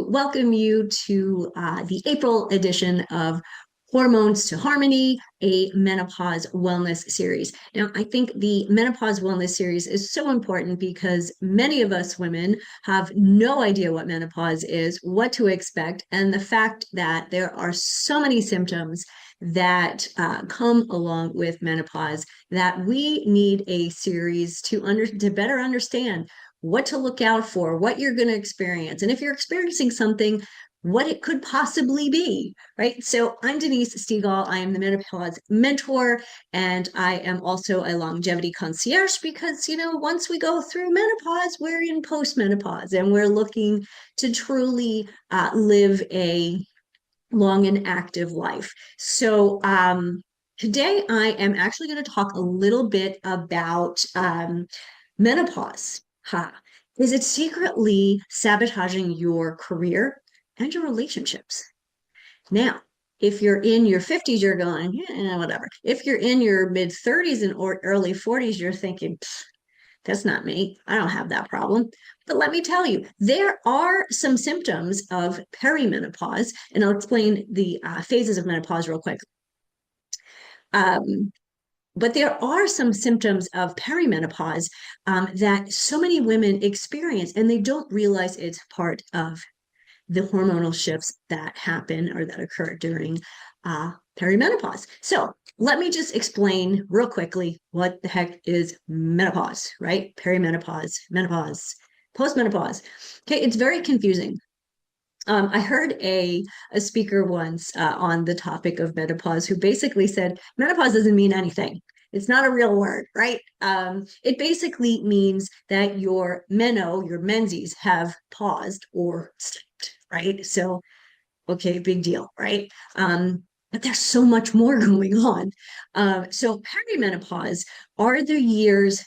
welcome you to the April edition of Hormones to Harmony, a menopause wellness series. Now, I think the menopause wellness series is so important because many of us women have no idea what menopause is, what to expect, and the fact that there are so many symptoms that come along with menopause that we need a series to better understand what to look out for, what you're going to experience, and if you're experiencing something, what it could possibly be, right? So I'm Denise Stegall. I am the menopause mentor, and I am also a longevity concierge because, once we go through menopause, we're in postmenopause and we're looking to truly live a long and active life. So today I am actually going to talk a little bit about menopause. Is it secretly sabotaging your career and your relationships? Now, if you're in your 50s, you're going, yeah, whatever. If you're in your mid 30s and or early 40s, you're thinking, that's not me. I don't have that problem. But let me tell you, there are some symptoms of perimenopause, and I'll explain the phases of menopause real quick. But there are some symptoms of perimenopause that so many women experience, and they don't realize it's part of the hormonal shifts that happen or that occur during perimenopause. So let me just explain real quickly what the heck is menopause, right? Perimenopause, menopause, postmenopause. Okay, it's very confusing. I heard a speaker once on the topic of menopause who basically said menopause doesn't mean anything. It's not a real word, right? It basically means that your menses have paused or stopped, right? So, okay, big deal, right? But there's so much more going on. So perimenopause are the years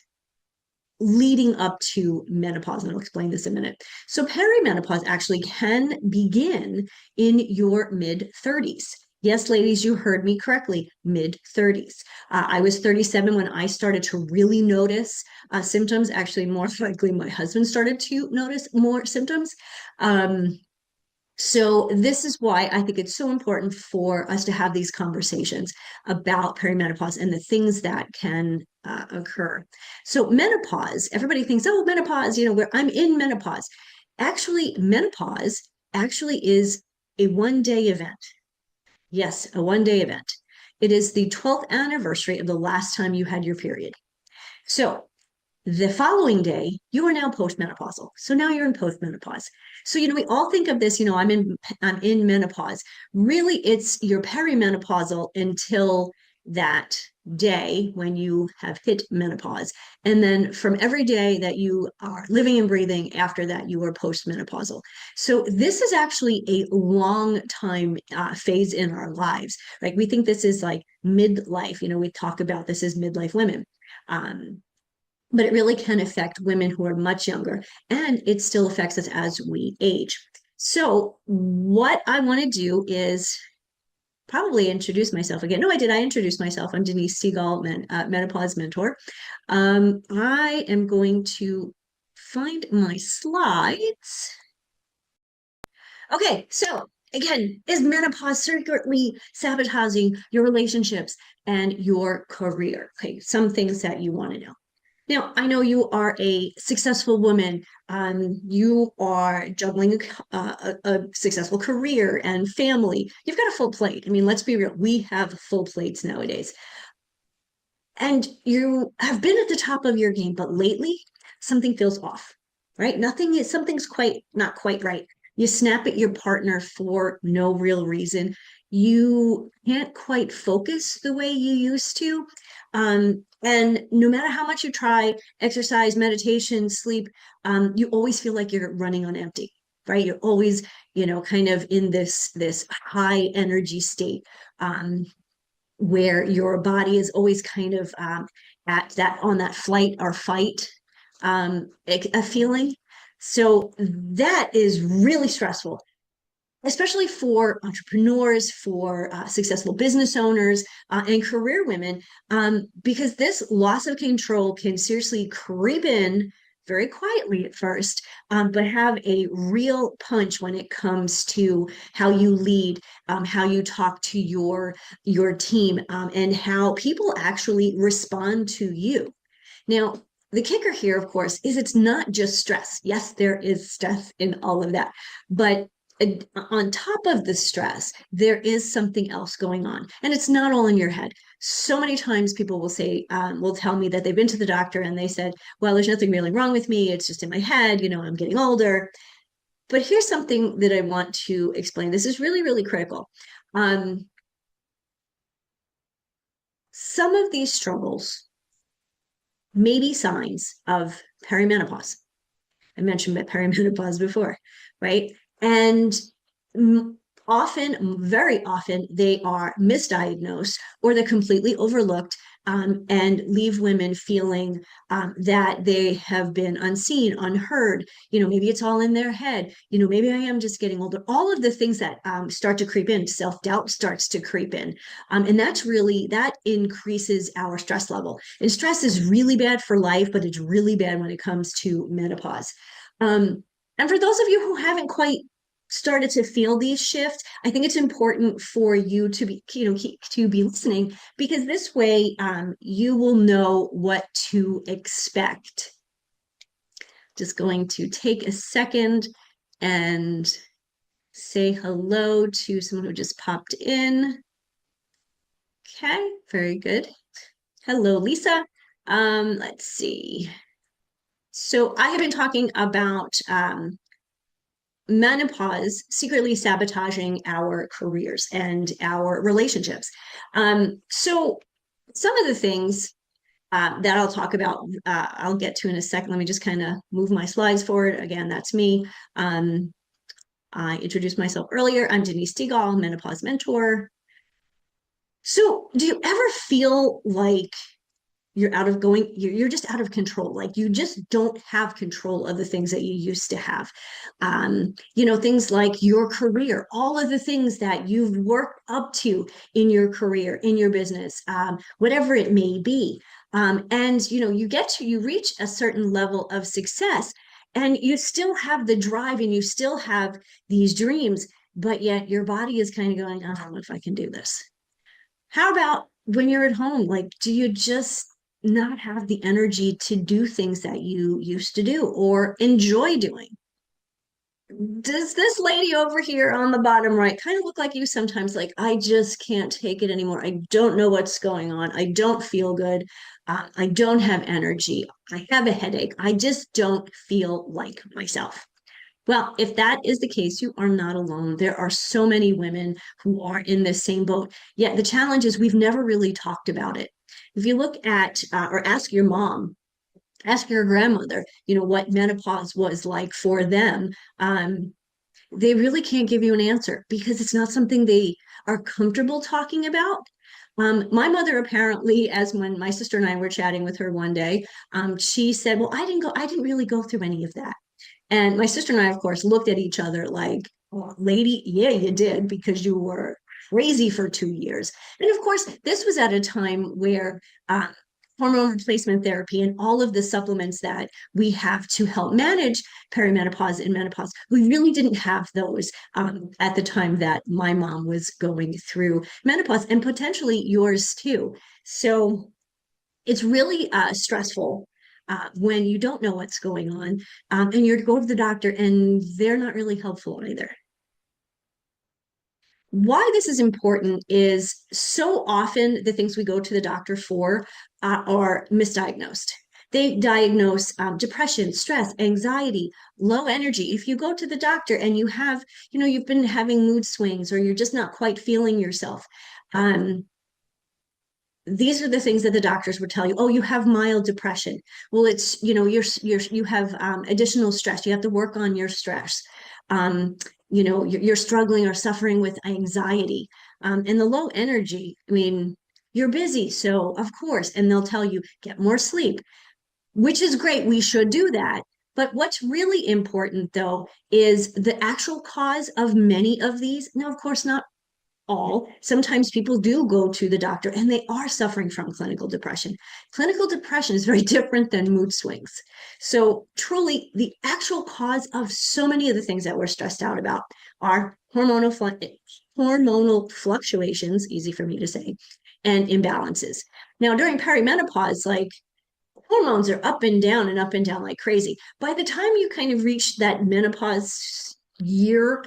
leading up to menopause, and I'll explain this in a minute. So perimenopause actually can begin in your mid 30s. Yes, ladies, you heard me correctly, mid 30s. I was 37 when I started to really notice symptoms. Actually, more likely, my husband started to notice more symptoms. So this is why I think it's so important for us to have these conversations about perimenopause and the things that can occur. So menopause, everybody thinks, oh, menopause, where I'm in menopause. Actually, menopause actually is a one-day event. Yes, a one-day event. It is the 12th anniversary of the last time you had your period. So the following day, you are now postmenopausal. So now you're in postmenopause. So, we all think of this, I'm in menopause. Really, it's you're perimenopausal until that day when you have hit menopause. And then from every day that you are living and breathing after that, you are postmenopausal. So this is actually a long time phase in our lives. Like we think this is like midlife. We talk about this as midlife women. But it really can affect women who are much younger, and it still affects us as we age. So what I want to do is probably introduce myself again. No, I did. I introduced myself. I'm Denise Stegall, menopause mentor. I am going to find my slides. Okay, so again, is menopause secretly sabotaging your relationships and your career? Okay, some things that you want to know. Now, I know you are a successful woman. You are juggling a successful career and family. You've got a full plate. I mean, let's be real. We have full plates nowadays. And you have been at the top of your game, but lately something feels off, right? Something's not quite right. You snap at your partner for no real reason. You can't quite focus the way you used to. And no matter how much you try, exercise, meditation, sleep, you always feel like you're running on empty, right? You're always, kind of in this high energy state, where your body is always kind of on that flight or fight a feeling. So that is really stressful, especially for entrepreneurs, for successful business owners, and career women, because this loss of control can seriously creep in very quietly at first, but have a real punch when it comes to how you lead, how you talk to your team, and how people actually respond to you. Now, the kicker here, of course, is it's not just stress. Yes, there is stress in all of that, but on top of the stress, there is something else going on, and it's not all in your head. So many times people will say, will tell me that they've been to the doctor and they said, well, there's nothing really wrong with me. It's just in my head. I'm getting older. But here's something that I want to explain. This is really, really critical. Um, some of these struggles may be signs of perimenopause. I mentioned perimenopause before, right? And often, very often, they are misdiagnosed or they're completely overlooked, and leave women feeling that they have been unseen, unheard. Maybe it's all in their head. Maybe I am just getting older. All of the things that start to creep in, self-doubt starts to creep in. And that increases our stress level. And stress is really bad for life, but it's really bad when it comes to menopause. And for those of you who haven't quite started to feel these shifts, I think it's important for you to be listening, because this way you will know what to expect. Just going to take a second and say hello to someone who just popped in. Okay, very good. Hello, Lisa. Let's see. So I have been talking about menopause secretly sabotaging our careers and our relationships. So some of the things that I'll talk about, I'll get to in a second. Let me just kind of move my slides forward. Again, that's me. I introduced myself earlier. I'm Denise Stegall, menopause mentor. So do you ever feel like you're just out of control, like you just don't have control of the things that you used to have? Things like your career, all of the things that you've worked up to in your career, in your business, whatever it may be. And you reach a certain level of success, and you still have the drive and you still have these dreams, but yet your body is kind of going, I don't know if I can do this. How about when you're at home? Like, do you just not have the energy to do things that you used to do or enjoy doing? Does this lady over here on the bottom right kind of look like you sometimes? Like, I just can't take it anymore. I don't know what's going on. I don't feel good. I don't have energy. I have a headache. I just don't feel like myself. Well, if that is the case, you are not alone. There are so many women who are in this same boat. Yet the challenge is we've never really talked about it. If you look at or ask your mom, ask your grandmother, what menopause was like for them, they really can't give you an answer because it's not something they are comfortable talking about. My mother apparently, as when my sister and I were chatting with her one day, she said, well, I didn't really go through any of that. And my sister and I, of course, looked at each other like, oh, lady, yeah, you did, because you were crazy for 2 years. And of course, this was at a time where hormone replacement therapy and all of the supplements that we have to help manage perimenopause and menopause, we really didn't have those at the time that my mom was going through menopause, and potentially yours too. So it's really stressful when you don't know what's going on, and you're to go to the doctor and they're not really helpful either. Why this is important is so often the things we go to the doctor for are misdiagnosed. They diagnose depression, stress, anxiety, low energy. If you go to the doctor and you've been having mood swings or you're just not quite feeling yourself, these are the things that the doctors would tell you. Oh, you have mild depression. Well, it's, you have additional stress. You have to work on your stress. You're struggling or suffering with anxiety. And the low energy, I mean, you're busy. So of course, and they'll tell you, get more sleep, which is great. We should do that. But what's really important, though, is the actual cause of many of these. Now, of course, not all. Sometimes people do go to the doctor and they are suffering from clinical depression. Clinical depression is very different than mood swings. So, truly, the actual cause of so many of the things that we're stressed out about are hormonal fluctuations, easy for me to say, and imbalances. Now, during perimenopause, like hormones are up and down and up and down like crazy. By the time you kind of reach that menopause year,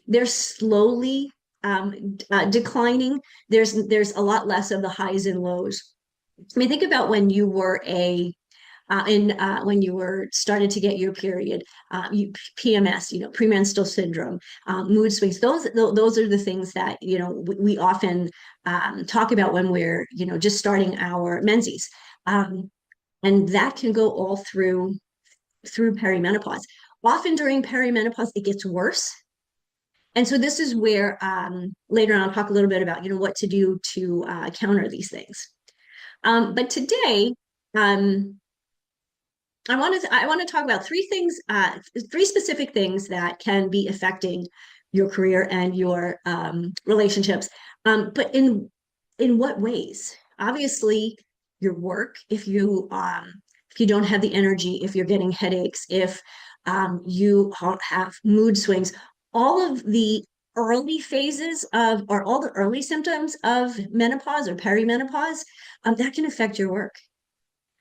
they're slowly declining. There's a lot less of the highs and lows. I mean, think about when you were when you were started to get your period, PMS, premenstrual syndrome, mood swings. Those are the things that we often talk about when we're just starting our menses. And that can go all through perimenopause. Often during perimenopause, it gets worse. And so this is where later on I'll talk a little bit about what to do to counter these things. But today, I want to talk about three specific things that can be affecting your career and your relationships. But in what ways? Obviously, your work. If you don't have the energy, if you're getting headaches, if you have mood swings, all of the early phases of or all the early symptoms of menopause or perimenopause, that can affect your work,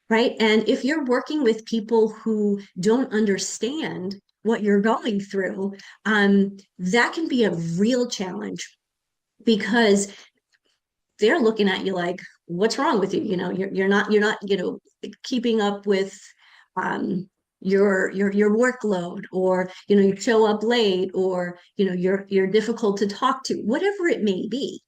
right? And if you're working with people who don't understand what you're going through, that can be a real challenge because they're looking at you like, what's wrong with you? You're not keeping up with your workload, or you show up late, or you're difficult to talk to, whatever it may be,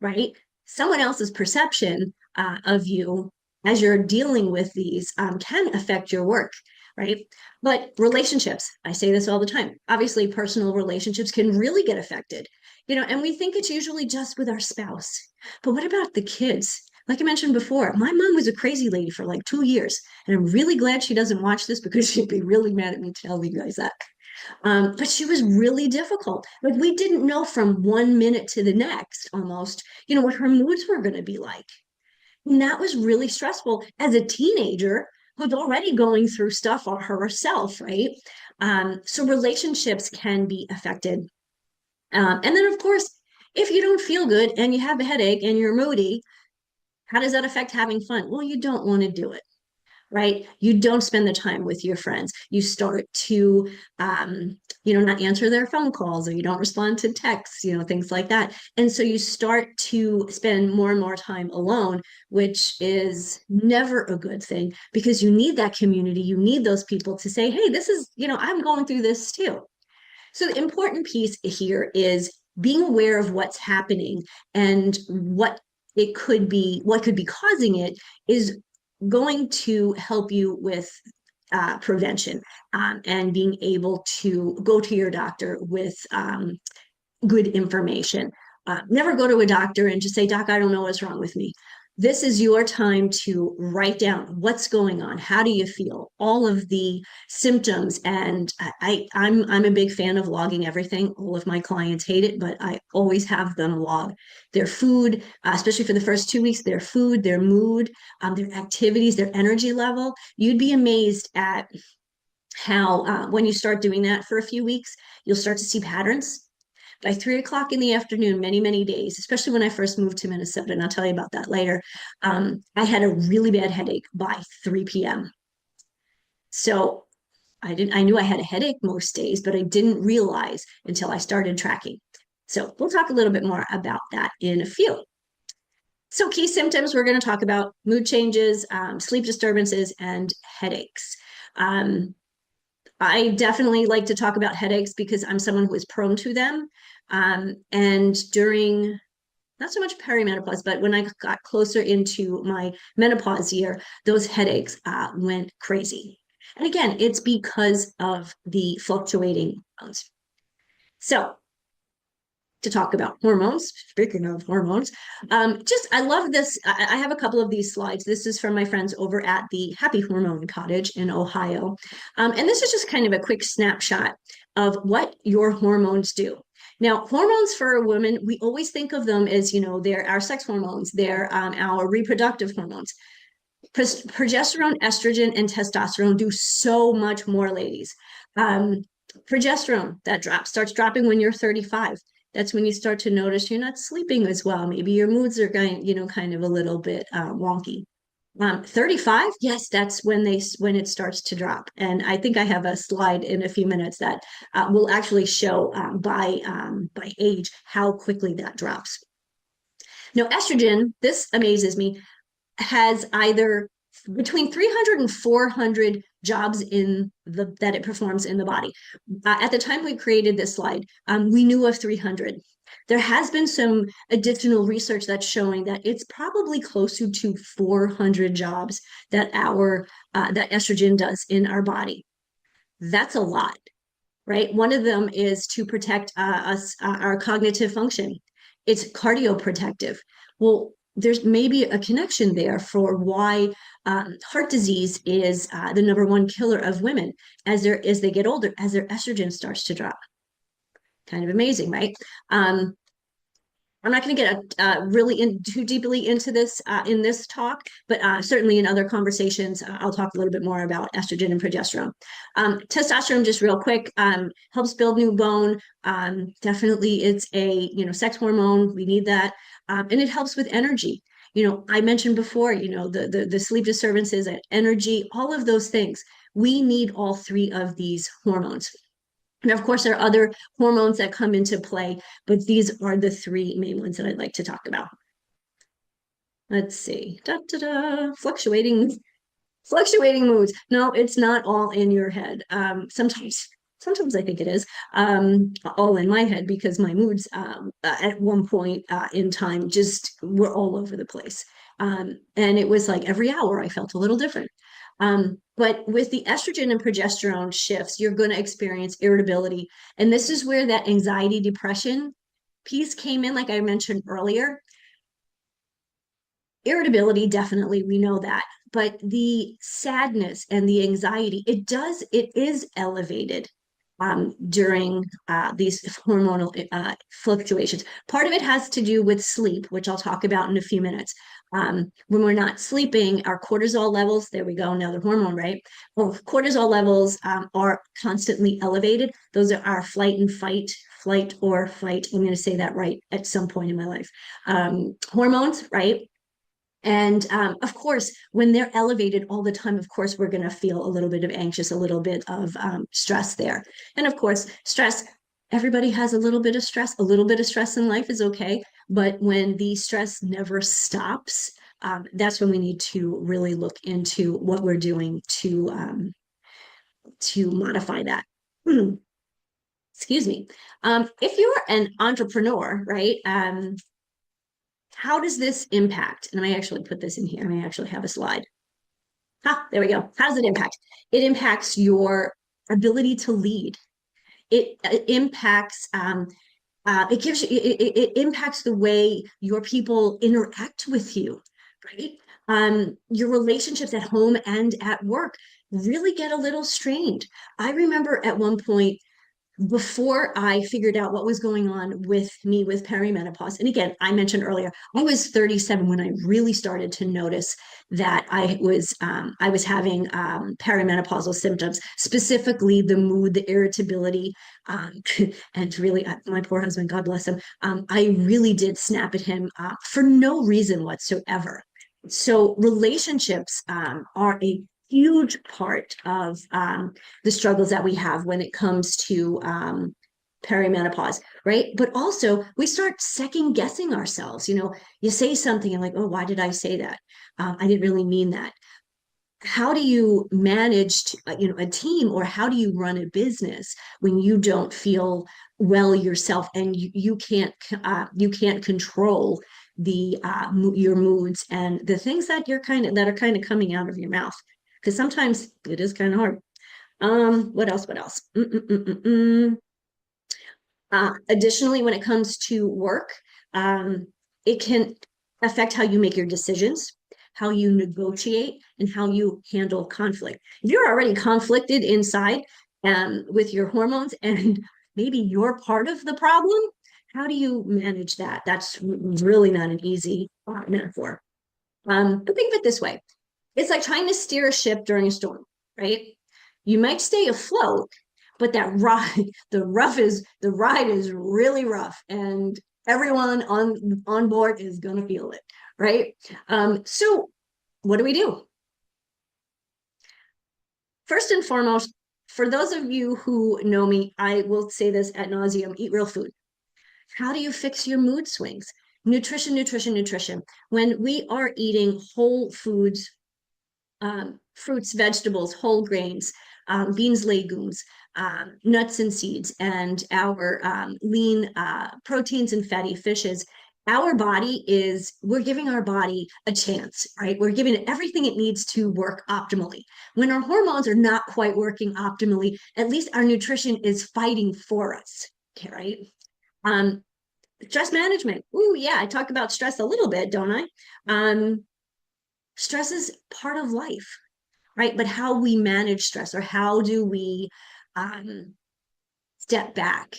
right? Someone else's perception of you as you're dealing with these can affect your work, right? But relationships, I say this all the time. Obviously, personal relationships can really get affected, and we think it's usually just with our spouse. But what about the kids? Like I mentioned before, my mom was a crazy lady for like 2 years, and I'm really glad she doesn't watch this because she'd be really mad at me telling you guys that. But she was really difficult. Like we didn't know from 1 minute to the next, almost, what her moods were going to be like. And that was really stressful as a teenager who's already going through stuff on herself, right? So relationships can be affected. And then, of course, if you don't feel good and you have a headache and you're moody, how does that affect having fun? Well, you don't want to do it, right? You don't spend the time with your friends. You start to, not answer their phone calls, or you don't respond to texts, things like that. And so you start to spend more and more time alone, which is never a good thing because you need that community. You need those people to say, hey, this is, I'm going through this too. So the important piece here is being aware of what's happening and what could be causing it is going to help you with prevention, and being able to go to your doctor with good information. Never go to a doctor and just say, Doc, I don't know what's wrong with me. This is your time to write down what's going on. How do you feel? All of the symptoms. And I'm a big fan of logging everything. All of my clients hate it, but I always have them log their food, especially for the first 2 weeks, their food, their mood, their activities, their energy level. You'd be amazed at how when you start doing that for a few weeks, you'll start to see patterns. By 3 o'clock in the afternoon, many, many days, especially when I first moved to Minnesota, and I'll tell you about that later, I had a really bad headache by 3 p.m. So I knew I had a headache most days, but I didn't realize until I started tracking. So we'll talk a little bit more about that in a few. So key symptoms, we're going to talk about mood changes, sleep disturbances, and headaches. I definitely like to talk about headaches because I'm someone who is prone to them. And during not so much perimenopause, but when I got closer into my menopause year, those headaches went crazy. And again, it's because of the fluctuating hormones. So to talk about hormones, speaking of hormones, I love this. I have a couple of these slides. This is from my friends over at the Happy Hormone Cottage in Ohio. And this is just kind of a quick snapshot of what your hormones do. Now, hormones for a woman, we always think of them as, they're our sex hormones, they're our reproductive hormones. Progesterone, estrogen, and testosterone do so much more, ladies. Um, Progesterone, that starts dropping when you're 35. That's when you start to notice you're not sleeping as well. Maybe your moods are going, kind of a little bit wonky. 35, yes, that's when it starts to drop. And I think I have a slide in a few minutes that will actually show by age how quickly that drops. Now, estrogen, this amazes me, has either between 300 and 400 jobs that it performs in the body. At the time we created this slide, we knew of 300. There has been some additional research that's showing that it's probably closer to 400 jobs that that estrogen does in our body. That's a lot, right? One of them is to protect our cognitive function. It's cardioprotective. Well, there's maybe a connection there for why heart disease is the number one killer of women as they get older, as their estrogen starts to drop. Kind of amazing, right? I'm not going to get really too deeply into this in this talk, but certainly in other conversations, I'll talk a little bit more about estrogen and progesterone. Testosterone, just real quick, helps build new bone. Definitely, it's a sex hormone. We need that, and it helps with energy. I mentioned before, the sleep disturbances, energy, all of those things. We need all three of these hormones. And of course, there are other hormones that come into play, but these are the three main ones that I'd like to talk about. Let's see. Da, da, da. Fluctuating moods. No, it's not all in your head. Sometimes I think it is all in my head because my moods at one point in time just were all over the place. And it was like every hour I felt a little different. But with the estrogen and progesterone shifts, you're going to experience irritability. And this is where that anxiety, depression piece came in, like I mentioned earlier. Irritability, definitely, we know that. But the sadness and the anxiety, it is elevated during these hormonal fluctuations. Part of it has to do with sleep, which I'll talk about in a few minutes. When we're not sleeping, our cortisol levels, there we go, another hormone, right? Well, cortisol levels are constantly elevated. Those are our flight or fight. I'm going to say that right at some point in my life. Hormones, right? And of course, when they're elevated all the time, of course, we're going to feel a little bit of anxious, a little bit of stress there. And of course, stress, everybody has a little bit of stress. A little bit of stress in life is okay. But when the stress never stops, that's when we need to really look into what we're doing to modify that. Excuse me. If you're an entrepreneur, right? How does this impact? And I may actually put this in here. I may actually have a slide. There we go. How does it impact? It impacts your ability to lead. It impacts it impacts the way your people interact with you, right? Your relationships at home and at work really get a little strained. I remember at one point before I figured out what was going on with me with perimenopause. And again, I mentioned earlier, I was 37 when I really started to notice that I was having perimenopausal symptoms, specifically the mood, the irritability, and really my poor husband, God bless him. I really did snap at him for no reason whatsoever. So relationships are a huge part of the struggles that we have when it comes to perimenopause, right? But also we start second guessing ourselves. You say something and like, oh, why did I say that? I didn't really mean that. How do you manage a team, or how do you run a business when you don't feel well yourself and you can't control your moods and the things that are kind of coming out of your mouth, because sometimes it is kind of hard. What else? Additionally, when it comes to work, it can affect how you make your decisions, how you negotiate, and how you handle conflict. If you're already conflicted inside with your hormones, and maybe you're part of the problem. How do you manage that? That's really not an easy metaphor. But think of it this way. It's like trying to steer a ship during a storm, right? You might stay afloat, but that ride, the ride is really rough, and everyone on board is gonna feel it, right? So what do we do? First and foremost, for those of you who know me, I will say this ad nauseum: eat real food. How do you fix your mood swings? Nutrition, nutrition, nutrition. When we are eating whole foods, fruits, vegetables, whole grains, beans, legumes, nuts and seeds, and our lean proteins and fatty fishes, we're giving our body a chance, right? We're giving it everything it needs to work optimally. When our hormones are not quite working optimally, at least our nutrition is fighting for us, okay, right? Stress management. Ooh, yeah, I talk about stress a little bit, don't I? Stress is part of life, right? But how we manage stress, or how do we step back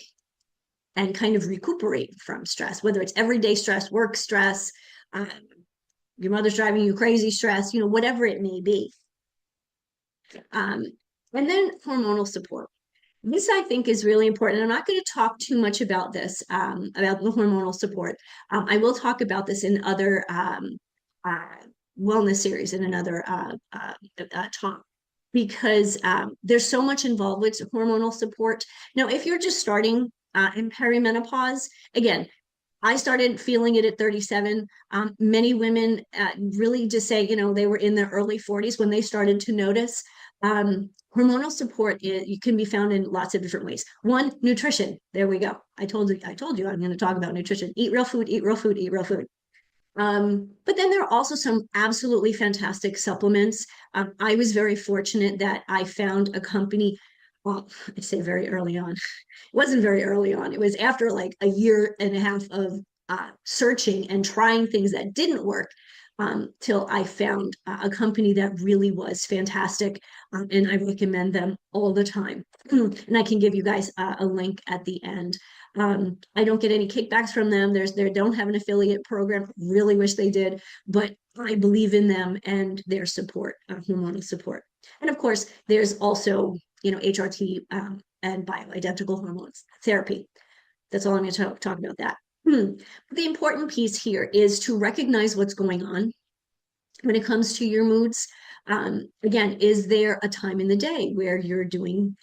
and kind of recuperate from stress, whether it's everyday stress, work stress, um, your mother's driving you crazy stress, whatever it may be. And then hormonal support. This, I think, is really important. I'm not going to talk too much about this, about the hormonal support. I will talk about this in other wellness series, in another talk, because there's so much involved with hormonal support. Now, if you're just starting in perimenopause, again, I started feeling it at 37. Many women really just say, they were in their early 40s when they started to notice. Hormonal support you can be found in lots of different ways. One, nutrition. There we go. I told you I'm going to talk about nutrition. Eat real food, eat real food, eat real food. But then there are also some absolutely fantastic supplements. I was very fortunate that I found a company. Well, I'd say very early on. It wasn't very early on. It was after like a year and a half of searching and trying things that didn't work, till I found a company that really was fantastic, and I recommend them all the time. And I can give you guys a link at the end. I don't get any kickbacks from them. They don't have an affiliate program. Really wish they did, but I believe in them and their support, hormonal support. And of course, there's also HRT and bioidentical hormones therapy. That's all I'm going to talk about that. The important piece here is to recognize what's going on when it comes to your moods. Again, is there a time in the day where you're doing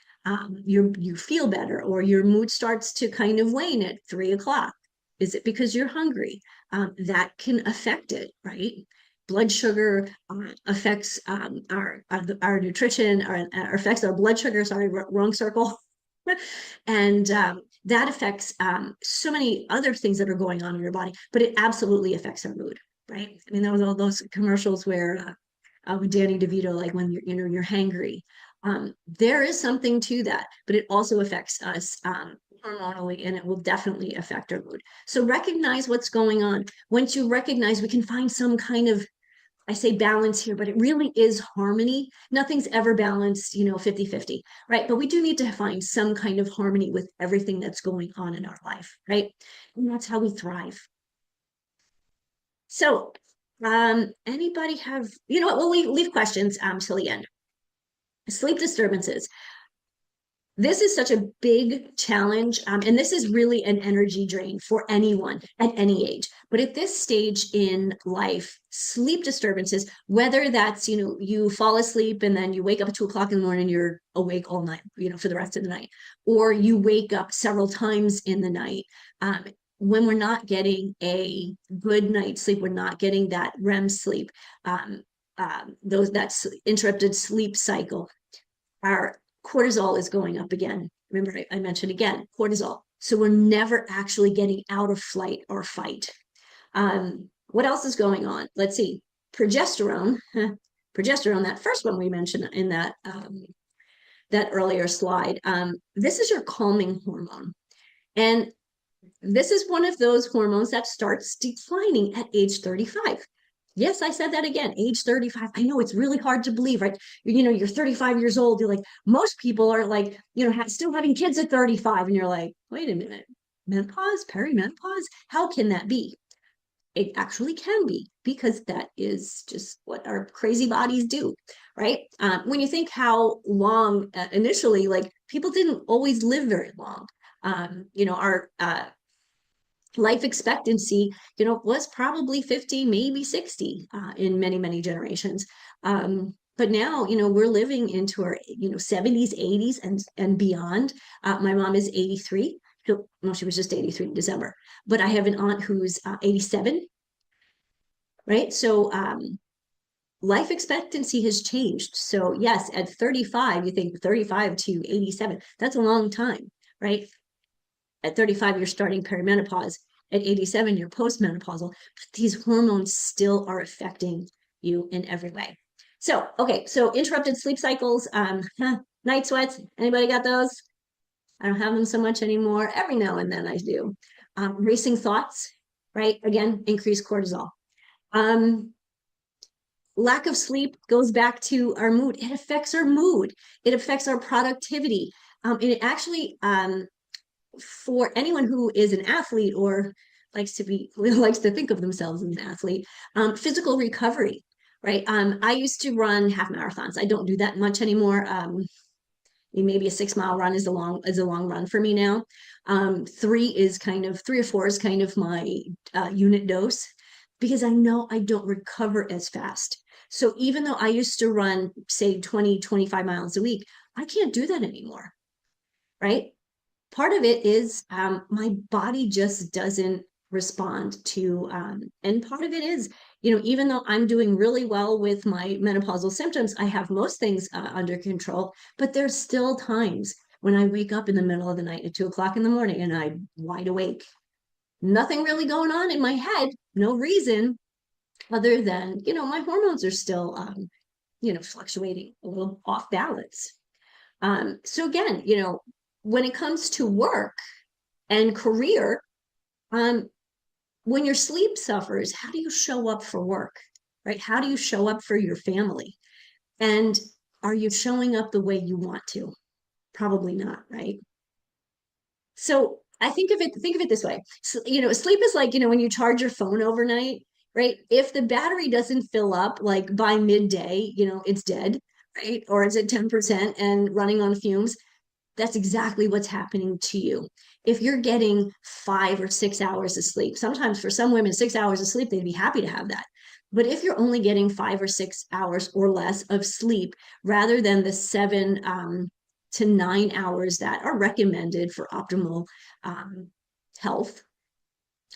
you feel better, or your mood starts to kind of wane at 3 o'clock? Is it because you're hungry? That can affect it, right? Blood sugar affects our nutrition, or affects our blood sugar. Sorry, wrong circle. And that affects so many other things that are going on in your body, but it absolutely affects our mood, right? I mean, there was all those commercials where with Danny DeVito, like when you're hangry. There is something to that, but it also affects us hormonally, and it will definitely affect our mood. So recognize what's going on. Once you recognize, we can find some kind of, I say balance here, but it really is harmony. Nothing's ever balanced, 50-50, right? But we do need to find some kind of harmony with everything that's going on in our life, right? And that's how we thrive. So, anybody have, what, we'll leave questions till the end. Sleep disturbances. This is such a big challenge, and this is really an energy drain for anyone at any age. But at this stage in life, sleep disturbances, whether that's, you fall asleep and then you wake up at 2 o'clock in the morning, you're awake all night, for the rest of the night, or you wake up several times in the night. When we're not getting a good night's sleep, we're not getting that REM sleep, that's interrupted sleep cycle, our cortisol is going up again. Remember, I mentioned again, cortisol. So we're never actually getting out of flight or fight. What else is going on? Let's see. Progesterone, that first one we mentioned in that earlier slide. This is your calming hormone. And this is one of those hormones that starts declining at age 35. Yes, I said that again. Age 35. I know it's really hard to believe, right? You're 35 years old. You're like, most people are like, still having kids at 35. And you're like, wait a minute, menopause, perimenopause? How can that be? It actually can be because that is just what our crazy bodies do, right? When you think how long initially, like people didn't always live very long. Our life expectancy, was probably 50, maybe 60 in many, many generations. But now, we're living into our, 70s, 80s, and beyond. My mom is 83. No, she was just 83 in December. But I have an aunt who's 87, right? So life expectancy has changed. So yes, at 35, you think 35 to 87, that's a long time, right? At 35, you're starting perimenopause. At 87, you're postmenopausal. But these hormones still are affecting you in every way. So, okay, so interrupted sleep cycles, night sweats. Anybody got those? I don't have them so much anymore. Every now and then I do. Racing thoughts, right? Again, increased cortisol. Um, Lack of sleep goes back to our mood. It affects our mood. It affects our productivity. And it actually, for anyone who is an athlete or likes to think of themselves as an athlete, physical recovery, right? I used to run half marathons. I don't do that much anymore. Maybe a 6 mile run is a long run for me now. 3 or 4 is kind of my unit dose because I know I don't recover as fast. So even though I used to run, say, 20, 25 miles a week, I can't do that anymore, right? Part of it is my body just doesn't respond to, and part of it is, even though I'm doing really well with my menopausal symptoms, I have most things under control, but there's still times when I wake up in the middle of the night at 2 o'clock in the morning and I'm wide awake. Nothing really going on in my head, no reason other than, my hormones are still, fluctuating a little off balance. So again, when it comes to work and career, um, when your sleep suffers, how do you show up for work, right? How do you show up for your family? And are you showing up the way you want to? Probably not, right? So I think of it this way. So, sleep is like, when you charge your phone overnight, right? If the battery doesn't fill up like by midday, it's dead, right? Or it's at 10% and running on fumes. That's exactly what's happening to you. If you're getting 5 or 6 hours of sleep, sometimes for some women, 6 hours of sleep, they'd be happy to have that. But if you're only getting 5 or 6 hours or less of sleep, rather than the 7 to 9 hours that are recommended for optimal health,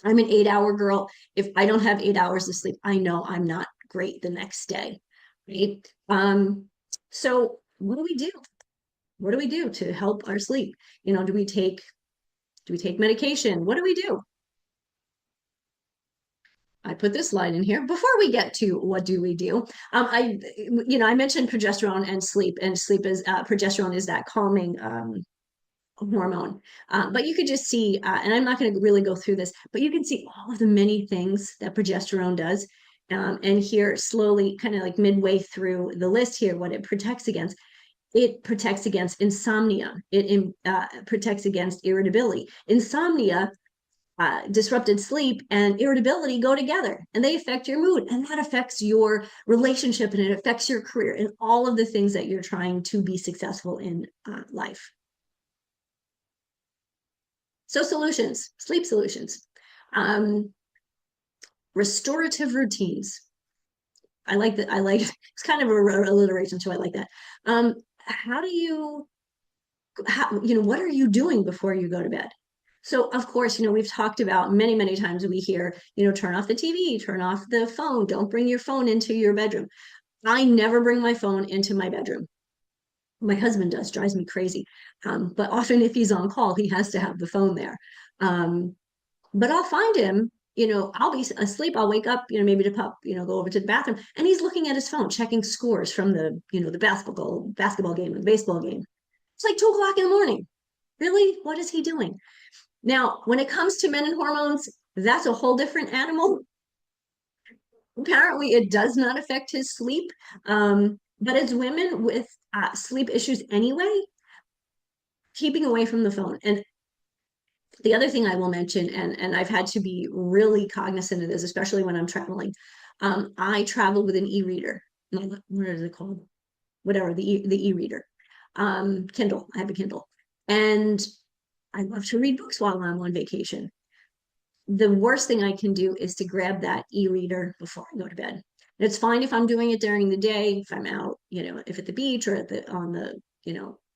I'm an 8 hour girl. If I don't have 8 hours of sleep, I know I'm not great the next day, right? So what do we do? What do we do to help our sleep? Do we take medication? What do we do? I put this slide in here before we get to what do we do. I mentioned progesterone and sleep is progesterone is that calming hormone. But you could just see, and I'm not going to really go through this, but you can see all of the many things that progesterone does. And here, slowly, kind of like midway through the list here, what it protects against. It protects against insomnia. It protects against irritability. Insomnia, disrupted sleep, and irritability go together, and they affect your mood, and that affects your relationship, and it affects your career, and all of the things that you're trying to be successful in life. So solutions, sleep solutions, um, restorative routines. I like that. I like it's kind of a alliteration, so I like that. How do you what are you doing before you go to bed? So of course, we've talked about many, many times we hear, turn off the TV, turn off the phone, don't bring your phone into your bedroom. I never bring my phone into my bedroom. My husband does, drives me crazy. But often if he's on call, he has to have the phone there. But I'll find him, I'll be asleep, I'll wake up, maybe to go over to the bathroom, and he's looking at his phone, checking scores from the basketball game, the baseball game. It's like 2 o'clock in the morning. Really? What is he doing? Now, when it comes to men and hormones, that's a whole different animal. Apparently, it does not affect his sleep. But as women with sleep issues anyway, keeping away from the phone. And the other thing I will mention, and I've had to be really cognizant of this, especially when I'm traveling. I travel with an e-reader. What is it called? Whatever, the e-reader. Kindle. I have a Kindle. And I love to read books while I'm on vacation. The worst thing I can do is to grab that e-reader before I go to bed. And it's fine if I'm doing it during the day, if I'm out, if at the beach or at the on the,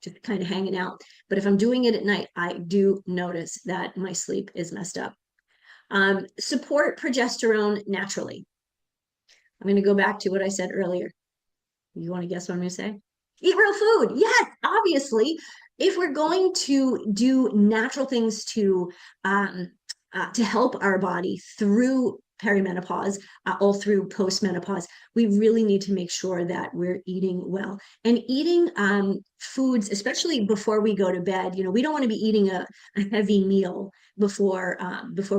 just kind of hanging out. But if I'm doing it at night, I do notice that my sleep is messed up. Support progesterone naturally. I'm going to go back to what I said earlier. You want to guess what I'm going to say? Eat real food. Yes, obviously. If we're going to do natural things to help our body through perimenopause, all through postmenopause, we really need to make sure that we're eating well and eating foods, especially before we go to bed. We don't want to be eating a heavy meal before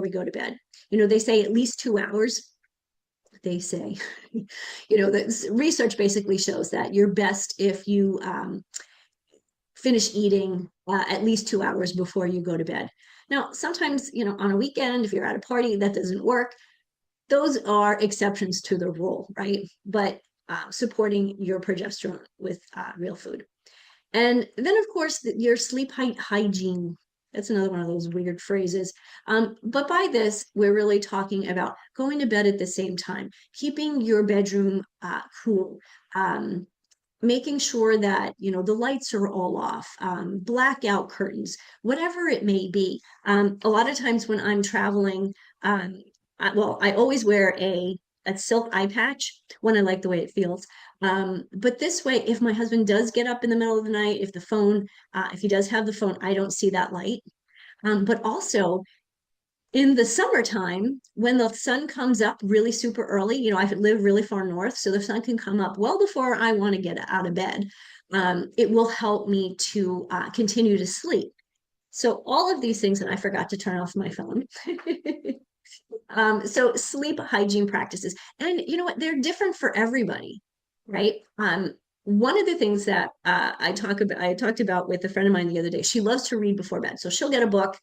we go to bed. They say at least 2 hours. They say, the research basically shows that you're best if you finish eating at least 2 hours before you go to bed. Now, sometimes, on a weekend, if you're at a party, that doesn't work. Those are exceptions to the rule, right? But supporting your progesterone with real food. And then, of course, your sleep hygiene. That's another one of those weird phrases. But by this, we're really talking about going to bed at the same time, keeping your bedroom cool, making sure that the lights are all off, blackout curtains, whatever it may be. A lot of times when I'm traveling, I always wear a silk eye patch when I like the way it feels. But this way, if my husband does get up in the middle of the night, if he does have the phone, I don't see that light. But also, in the summertime, when the sun comes up really super early, I live really far north, so the sun can come up well before I want to get out of bed. It will help me to continue to sleep. So all of these things, and I forgot to turn off my phone. So sleep hygiene practices, and you know what? They're different for everybody, right? One of the things that I talked about with a friend of mine the other day. She loves to read before bed, so she'll get a book.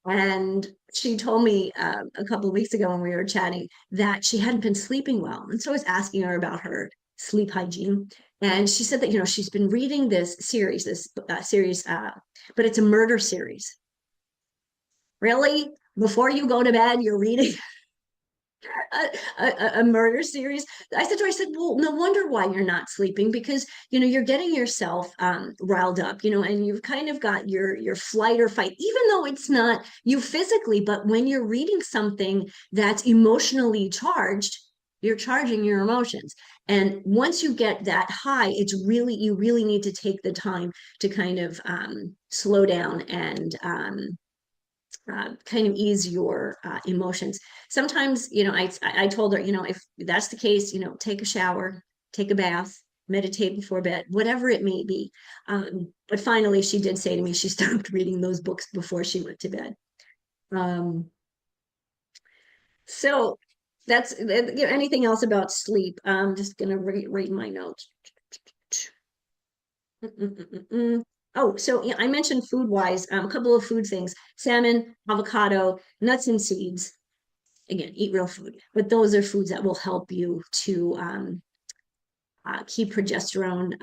And she told me a couple of weeks ago when we were chatting that she hadn't been sleeping well. And so I was asking her about her sleep hygiene. And she said that, she's been reading this series, but it's a murder series. Really? Before you go to bed, you're reading a murder series. I said, well, no wonder why you're not sleeping, because you're getting yourself riled up, and you've kind of got your flight or fight, even though it's not you physically, but when you're reading something that's emotionally charged, you're charging your emotions. And once you get that high, you really need to take the time to kind of slow down and kind of ease your emotions. Sometimes, I told her, if that's the case, take a shower, take a bath, meditate before bed, whatever it may be. But finally, she did say to me she stopped reading those books before she went to bed. So that's anything else about sleep. I'm just gonna read my notes. Oh, so yeah, I mentioned food wise, a couple of food things: salmon, avocado, nuts and seeds. Again, eat real food, but those are foods that will help you to keep progesterone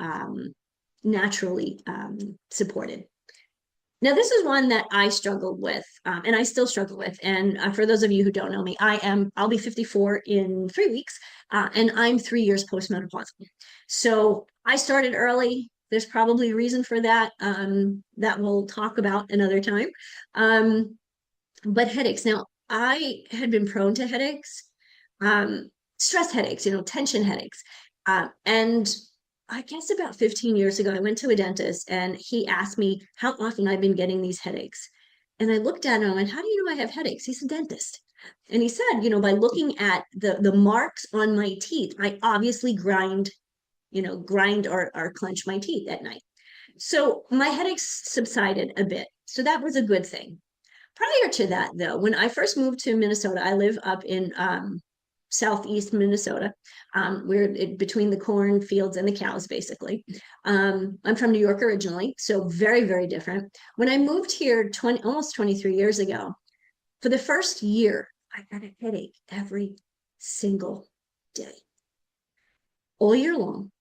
naturally supported. Now, this is one that I struggled with, and I still struggle with. And for those of you who don't know me, I'll be 54 in 3 weeks, and I'm 3 years postmenopausal. So I started early. There's probably a reason for that that we'll talk about another time. But headaches. Now, I had been prone to headaches, stress headaches, tension headaches. And I guess about 15 years ago, I went to a dentist and he asked me how often I've been getting these headaches. And I looked at him and I went, how do you know I have headaches? He's a dentist. And he said, by looking at the marks on my teeth, I obviously grind or clench my teeth at night. So my headaches subsided a bit. So that was a good thing. Prior to that, though, when I first moved to Minnesota, I live up in southeast Minnesota. Between the cornfields and the cows, basically. I'm from New York originally, so very, very different. When I moved here almost 23 years ago, for the first year, I had a headache every single day, all year long.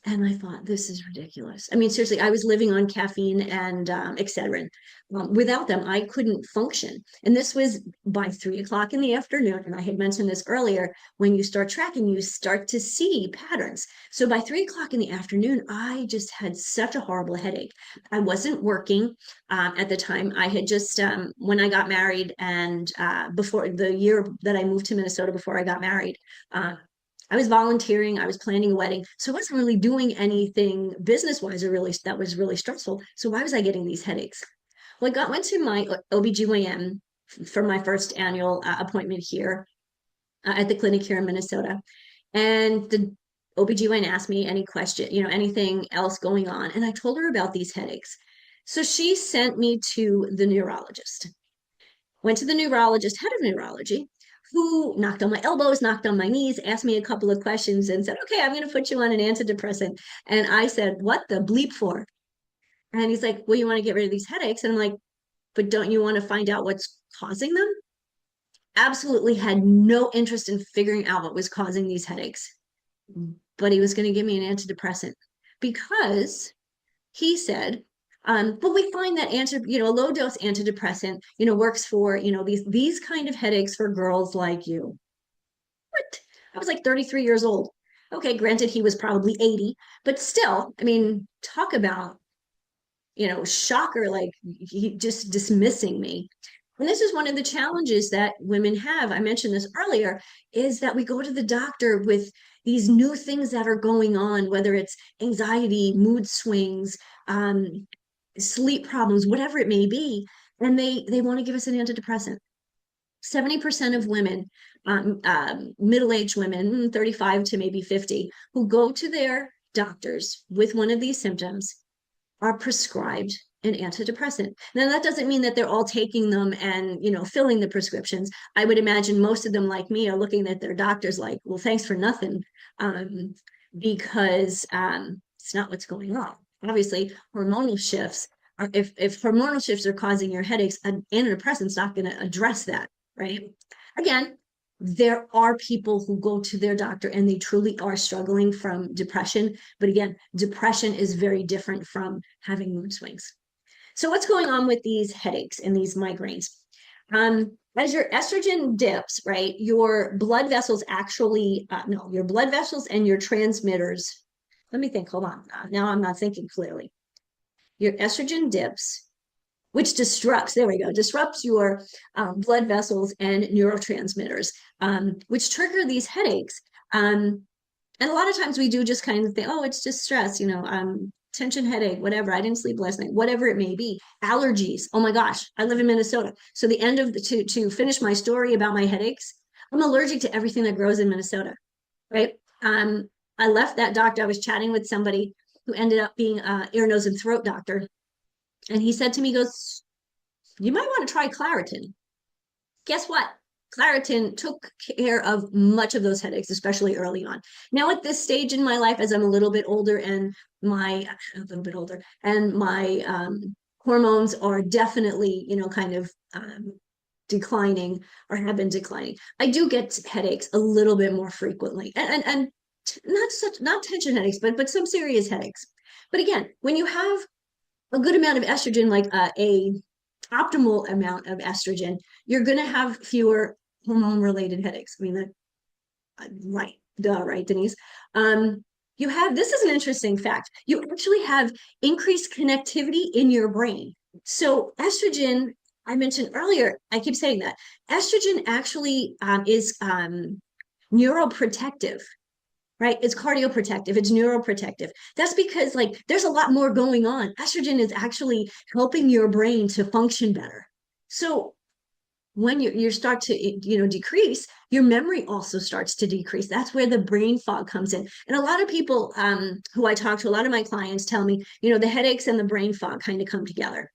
And I thought, this is ridiculous. I mean, seriously, I was living on caffeine and Excedrin. Without them, I couldn't function. And this was by 3 o'clock in the afternoon. And I had mentioned this earlier. When you start tracking, you start to see patterns. So by 3 o'clock in the afternoon, I just had such a horrible headache. I wasn't working at the time. I had just, when I got married and before the year that I moved to Minnesota before I got married, I was volunteering, I was planning a wedding. So I wasn't really doing anything business wise or really that was really stressful. So why was I getting these headaches? Well, went to my OBGYN for my first annual appointment here at the clinic here in Minnesota. And the OBGYN asked me any question, anything else going on. And I told her about these headaches. So she sent me to the neurologist. Went to the neurologist, head of neurology, who knocked on my elbows, knocked on my knees, asked me a couple of questions and said, okay, I'm going to put you on an antidepressant. And I said, what the bleep for? And he's like, well, you want to get rid of these headaches? And I'm like, but don't you want to find out what's causing them? Absolutely had no interest in figuring out what was causing these headaches. But he was going to give me an antidepressant because he said, but we find that a low dose antidepressant, works for, these kind of headaches for girls like you. What? I was like 33 years old. Okay, granted, he was probably 80, but still, I mean, talk about, shocker, like he just dismissing me. And this is one of the challenges that women have. I mentioned this earlier, is that we go to the doctor with these new things that are going on, whether it's anxiety, mood swings, sleep problems, whatever it may be, and they want to give us an antidepressant. 70% of women, middle-aged women, 35 to maybe 50, who go to their doctors with one of these symptoms are prescribed an antidepressant. Now, that doesn't mean that they're all taking them and, filling the prescriptions. I would imagine most of them, like me, are looking at their doctors like, well, thanks for nothing, because it's not what's going on. Obviously, hormonal shifts if hormonal shifts are causing your headaches, an antidepressant's not going to address that, right? Again, there are people who go to their doctor and they truly are struggling from depression. But again, depression is very different from having mood swings. So what's going on with these headaches and these migraines? As your estrogen dips, right, your blood vessels actually, no, your blood vessels and your transmitters. Let me think, hold on. Now I'm not thinking clearly. Your estrogen dips, which disrupts your blood vessels and neurotransmitters, which trigger these headaches. And a lot of times we do just kind of think, oh, it's just stress, tension headache, whatever. I didn't sleep last night, whatever it may be. Allergies. Oh my gosh, I live in Minnesota. So the end of to finish my story about my headaches, I'm allergic to everything that grows in Minnesota, right? I left that doctor. I was chatting with somebody who ended up being an ear, nose, and throat doctor. And he said to me, he goes, you might want to try Claritin. Guess what? Claritin took care of much of those headaches, especially early on. Now, at this stage in my life, as I'm a little bit older and my hormones are definitely, kind of declining or have been declining, I do get headaches a little bit more frequently, and not tension headaches, but some serious headaches. But again, when you have a good amount of estrogen, like a optimal amount of estrogen, you're going to have fewer hormone related headaches. I mean, right, right, Denise. This is an interesting fact. You actually have increased connectivity in your brain. So estrogen, I mentioned earlier, I keep saying that estrogen actually is neuroprotective. Right? It's cardioprotective, it's neuroprotective. That's because there's a lot more going on. Estrogen is actually helping your brain to function better. So when you start to decrease, your memory also starts to decrease. That's where the brain fog comes in. And a lot of people who I talk to, a lot of my clients tell me, the headaches and the brain fog kind of come together.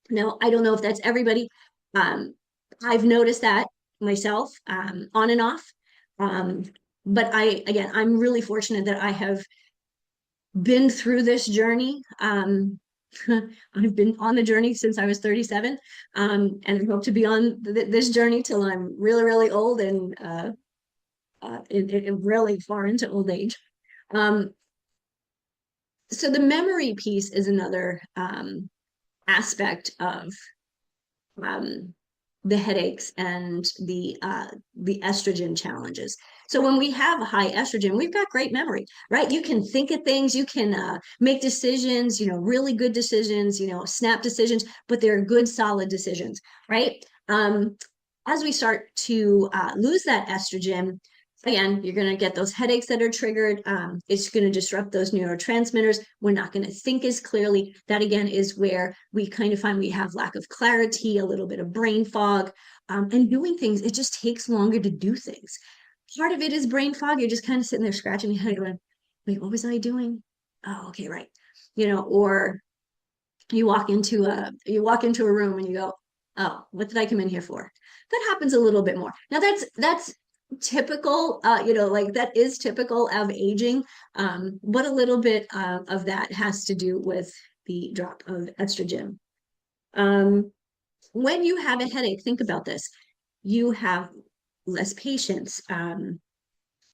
Now, I don't know if that's everybody. I've noticed that myself, on and off. Um, but I'm really fortunate that I have been through this journey. I've been on the journey since I was 37, and I hope to be on this journey till I'm really, really old and really far into old age. Um, so the memory piece is another aspect of um, the headaches and the estrogen challenges. So when we have high estrogen, we've got great memory, right? You can think of things, you can make decisions, really good decisions, snap decisions, but they're good, solid decisions, right? As we start to lose that estrogen, again, you're going to get those headaches that are triggered. It's going to disrupt those neurotransmitters. We're not going to think as clearly. That, again, is where we kind of find we have lack of clarity, a little bit of brain fog, and doing things. It just takes longer to do things. Part of it is brain fog. You're just kind of sitting there scratching your head going, wait, what was I doing? Oh, okay, right. Or you walk into a room and you go, oh, what did I come in here for? That happens a little bit more. Now that's typical, like that is typical of aging, but a little bit of that has to do with the drop of estrogen. um, when you have a headache, think about this. You have less patience.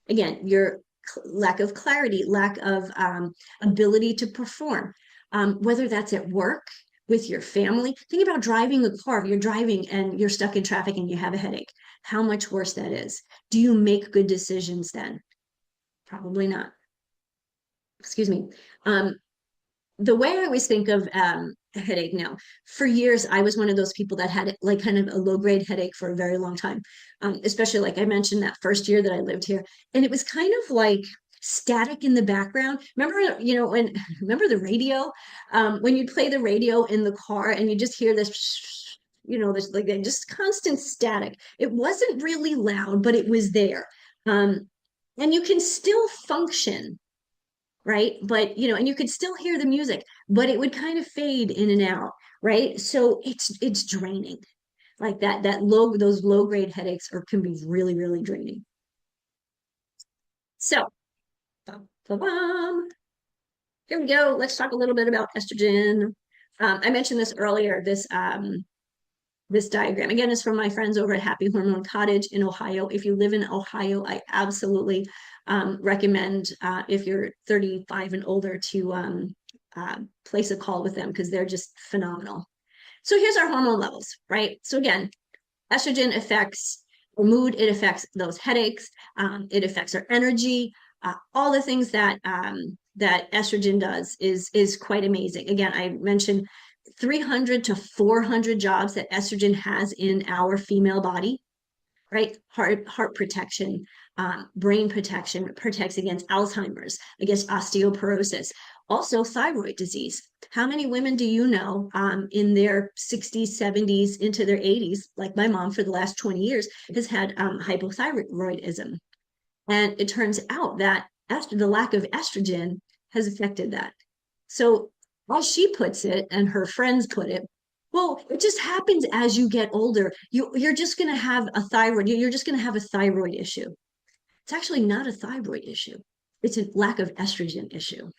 Again, your lack of clarity, lack of ability to perform, whether that's at work, with your family. Think about driving a car. If you're driving and you're stuck in traffic and you have a headache, how much worse that is. Do you make good decisions then? Probably not. Excuse me. Um, the way I always think of a headache now, for years, I was one of those people that had like kind of a low grade headache for a very long time, especially like I mentioned that first year that I lived here. And it was kind of like static in the background. Remember, remember the radio? When you play the radio in the car and you just hear this, this like just constant static. It wasn't really loud, but it was there. And you can still function, right? But and you could still hear the music, but it would kind of fade in and out, right? So it's draining. Like those low grade headaches can be really, really draining. So here we go. Let's talk a little bit about estrogen. I mentioned this earlier. This diagram again is from my friends over at Happy Hormone Cottage in Ohio. If you live in Ohio, I absolutely recommend, if you're 35 and older, to place a call with them because they're just phenomenal. So here's our hormone levels, right? So again, estrogen affects our mood, it affects those headaches, it affects our energy, all the things that estrogen does is quite amazing. Again, I mentioned 300 to 400 jobs that estrogen has in our female body, right? Heart protection, brain protection, protects against Alzheimer's, against osteoporosis, also thyroid disease. How many women do you know in their 60s, 70s, into their 80s, like my mom for the last 20 years, has had hypothyroidism? And it turns out that the lack of estrogen has affected that. So, as she puts it, and her friends put it, well, it just happens as you get older. You're just going to have a thyroid. You're just going to have a thyroid issue. It's actually not a thyroid issue. It's a lack of estrogen issue.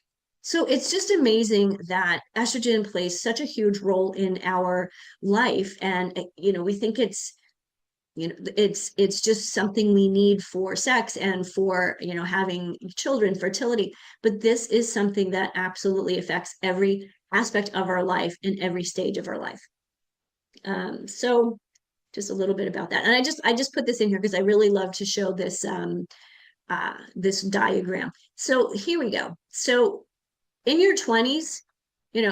So it's just amazing that estrogen plays such a huge role in our life. And, we think it's just something we need for sex and for having children, fertility, but this is something that absolutely affects every aspect of our life in every stage of our life. So just a little bit about that, and I just put this in here because I really love to show this diagram. So here we go. So in your 20s, your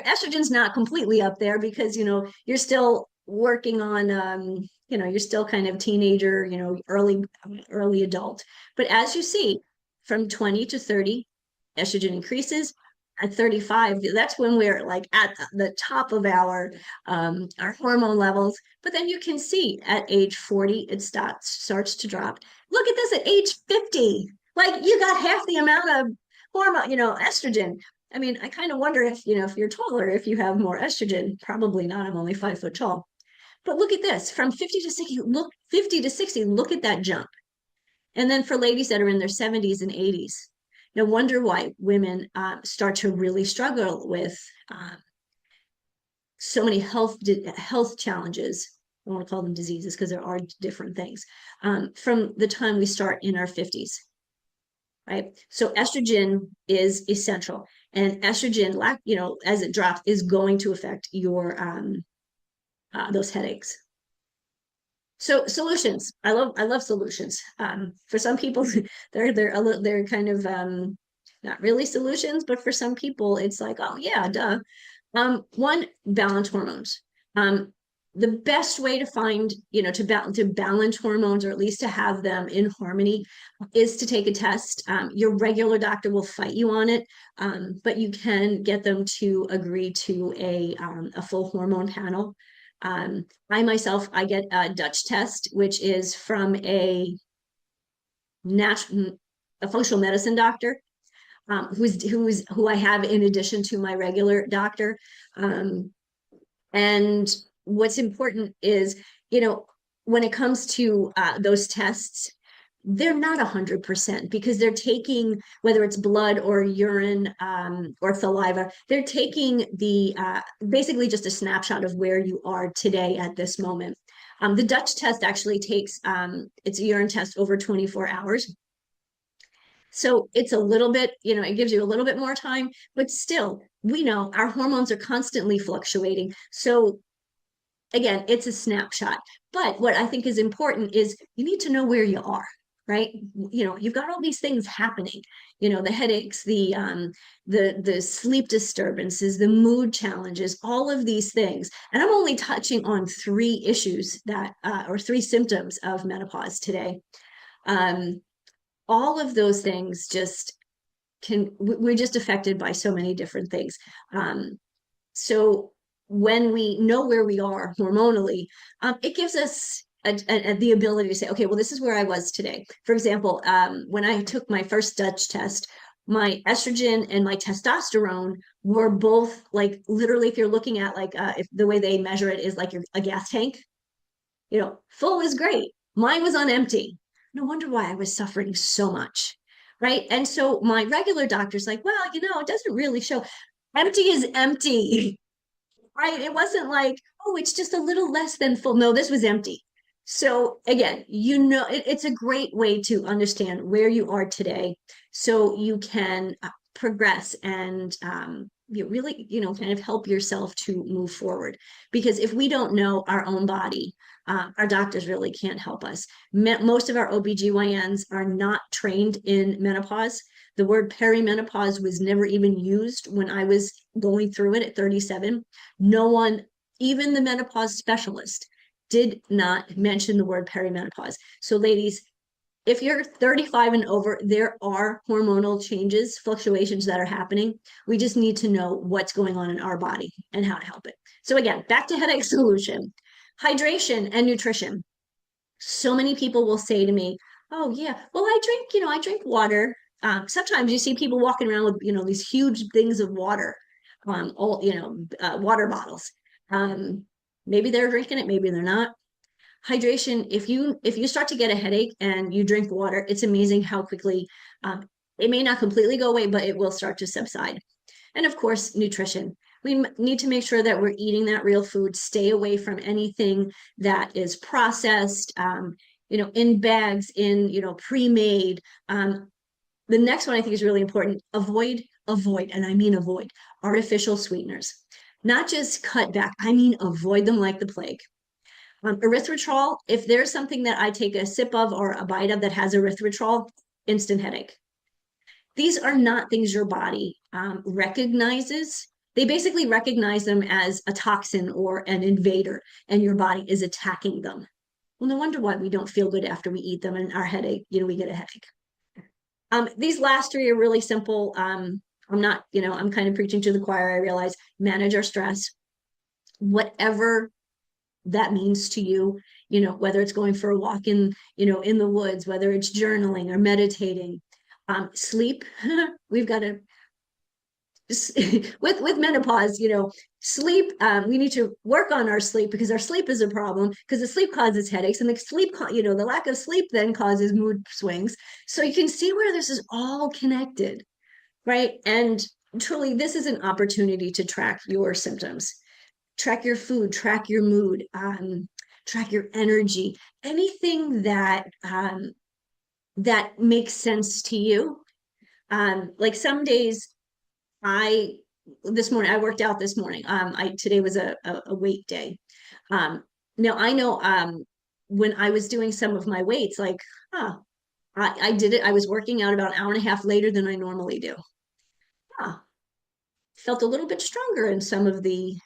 estrogen's not completely up there because you're still working on you're still kind of teenager, early adult. But as you see, from 20 to 30, estrogen increases. At 35, that's when we're like at the top of our hormone levels. But then you can see at age 40, it starts to drop. Look at this at age 50. Like you got half the amount of hormone, estrogen. I mean, I kind of wonder if you're taller, if you have more estrogen. Probably not. I'm only 5 foot tall. But look at this, from 50 to 60, look at that jump. And then for ladies that are in their 70s and 80s, no wonder why women start to really struggle with so many health challenges. I don't want to call them diseases because there are different things from the time we start in our 50s, right? So estrogen is essential, and estrogen, as it drops, is going to affect your those headaches. So solutions, I love solutions. For some people, they're kind of not really solutions, but for some people, it's like, oh yeah, duh. One, balance hormones. The best way to find, to balance hormones, or at least to have them in harmony, is to take a test. Your regular doctor will fight you on it, but you can get them to agree to a full hormone panel. I get a Dutch test, which is from a functional medicine doctor, who I have in addition to my regular doctor. And what's important is, when it comes to those tests, they're not 100% because they're taking, whether it's blood or urine or saliva, they're taking basically just a snapshot of where you are today at this moment. The Dutch test actually takes, it's a urine test over 24 hours. So it's a little bit, it gives you a little bit more time, but still, we know our hormones are constantly fluctuating. So again, it's a snapshot. But what I think is important is you need to know where you are, right? You've got all these things happening, the headaches, the sleep disturbances, the mood challenges, all of these things. And I'm only touching on three issues or three symptoms of menopause today. All of those things we're just affected by so many different things. So when we know where we are hormonally, it gives us the ability to say, okay, well, this is where I was today. For example, when I took my first Dutch test, my estrogen and my testosterone were both, like, literally, if you're looking at, like, if the way they measure it is like a gas tank, full is great. Mine was on empty. No wonder why I was suffering so much, right? And so my regular doctor's like, well, it doesn't really show. Empty is empty. Right? It wasn't like, oh, it's just a little less than full. No, this was empty. So again, it's a great way to understand where you are today, so you can progress and you really, kind of help yourself to move forward. Because if we don't know our own body, our doctors really can't help us. Most of our OBGYNs are not trained in menopause. The word perimenopause was never even used when I was going through it at 37. No one, even the menopause specialist, did not mention the word perimenopause. So ladies, if you're 35 and over, there are hormonal changes, fluctuations that are happening. We just need to know what's going on in our body and how to help it. So again, back to headache solution, hydration and nutrition. So many people will say to me, oh yeah, well, I drink water. Sometimes you see people walking around with, these huge things of water, water bottles. Maybe they're drinking it, maybe they're not. Hydration, if you start to get a headache and you drink water, it's amazing how quickly, it may not completely go away, but it will start to subside. And of course, nutrition. We need to make sure that we're eating that real food, stay away from anything that is processed, in bags, pre-made. The next one I think is really important. Avoid, and I mean avoid, artificial sweeteners. Not just cut back, I mean avoid them like the plague. Erythritol, if there's something that I take a sip of or a bite of that has erythritol, instant headache. These are not things your body recognizes. They basically recognize them as a toxin or an invader, and your body is attacking them. Well, no wonder why we don't feel good after we eat them, and our headache, we get a headache. These last three are really simple. I'm not, I'm kind of preaching to the choir. I realize, manage our stress, whatever that means to you, whether it's going for a walk in the woods, whether it's journaling or meditating. Sleep, we've got to with menopause, sleep, we need to work on our sleep because our sleep is a problem because the sleep causes headaches and the lack of sleep then causes mood swings. So you can see where this is all connected, right? And truly, this is an opportunity to track your symptoms, track your food, track your mood, track your energy, anything that makes sense to you. Like some days I this morning I worked out this morning. I today was a weight day. Um, Now I know when I was doing some of my weights, like, I did it. I was working out about an hour and a half later than I normally do. Huh, felt a little bit stronger in some of the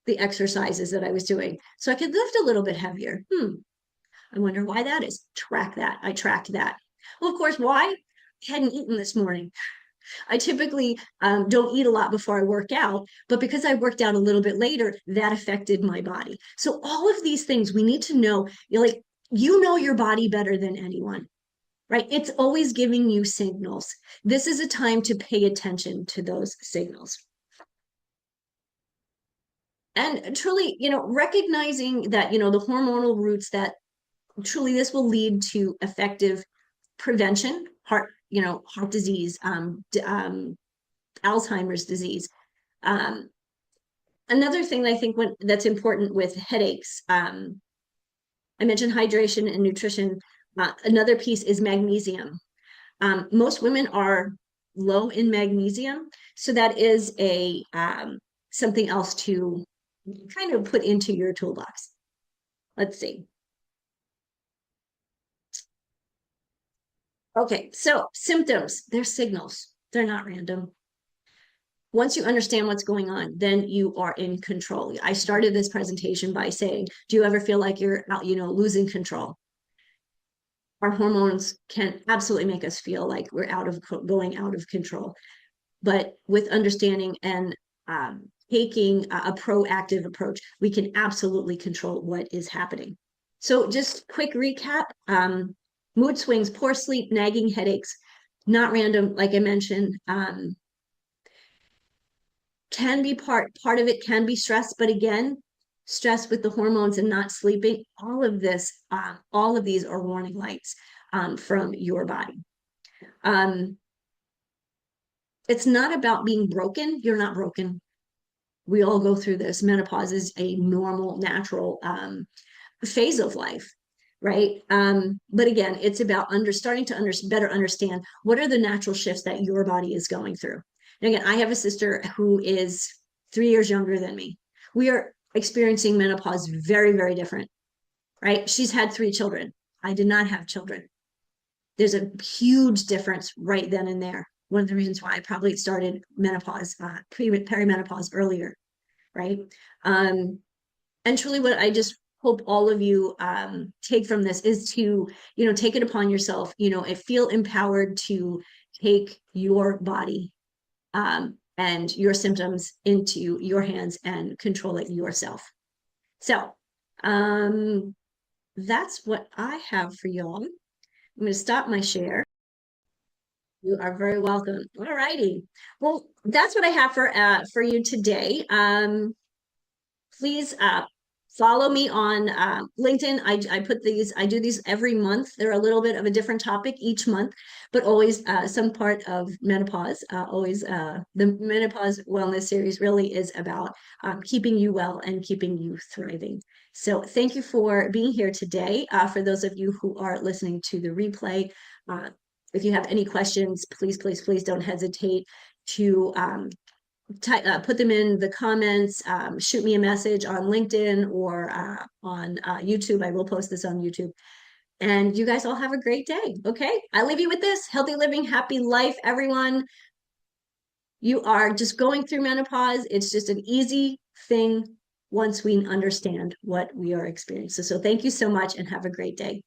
exercises that I was doing. So I could lift a little bit heavier. I wonder why that is. Track that. I tracked that. Well, of course, why? I hadn't eaten this morning. I typically don't eat a lot before I work out, but because I worked out a little bit later, that affected my body. So all of these things we need to know, like, you know your body better than anyone, right? It's always giving you signals. This is a time to pay attention to those signals. And truly, recognizing that, the hormonal roots that truly this will lead to effective prevention, heart disease, Alzheimer's disease. Another thing that I think that's important with headaches, I mentioned hydration and nutrition. Another piece is magnesium. Most women are low in magnesium, so that is a something else to kind of put into your toolbox. Let's see. Okay, so symptoms, they're signals. They're not random. Once you understand what's going on, then you are in control. I started this presentation by saying, do you ever feel like you're out, losing control? Our hormones can absolutely make us feel like we're going out of control. But with understanding and taking a proactive approach, we can absolutely control what is happening. So just quick recap, mood swings, poor sleep, nagging headaches, not random, like I mentioned, can be part of it can be stress, but again, stress with the hormones and not sleeping, all of these are warning lights from your body. It's not about being broken. You're not broken. We all go through this. Menopause is a normal, natural phase of life, right? But again, it's about starting to better understand what are the natural shifts that your body is going through. And again, I have a sister who is 3 years younger than me. We are experiencing menopause very, very different, right? She's had 3 children. I did not have children. There's a huge difference right then and there. One of the reasons why I probably started menopause, perimenopause earlier, right? And truly what I just hope all of you take from this is to, take it upon yourself, and feel empowered to take your body and your symptoms into your hands and control it yourself. So that's what I have for y'all. I'm going to stop my share. You are very welcome. All righty. Well, that's what I have for you today. Please follow me on LinkedIn. I do these every month. They're a little bit of a different topic each month, but always some part of menopause. The Menopause Wellness series really is about keeping you well and keeping you thriving. So thank you for being here today. For those of you who are listening to the replay, if you have any questions, please, please, please don't hesitate to put them in the comments, shoot me a message on LinkedIn or on YouTube. I will post this on YouTube. And you guys all have a great day. Okay. I leave you with this: healthy living, happy life, everyone. You are just going through menopause. It's just an easy thing once we understand what we are experiencing. So thank you so much and have a great day.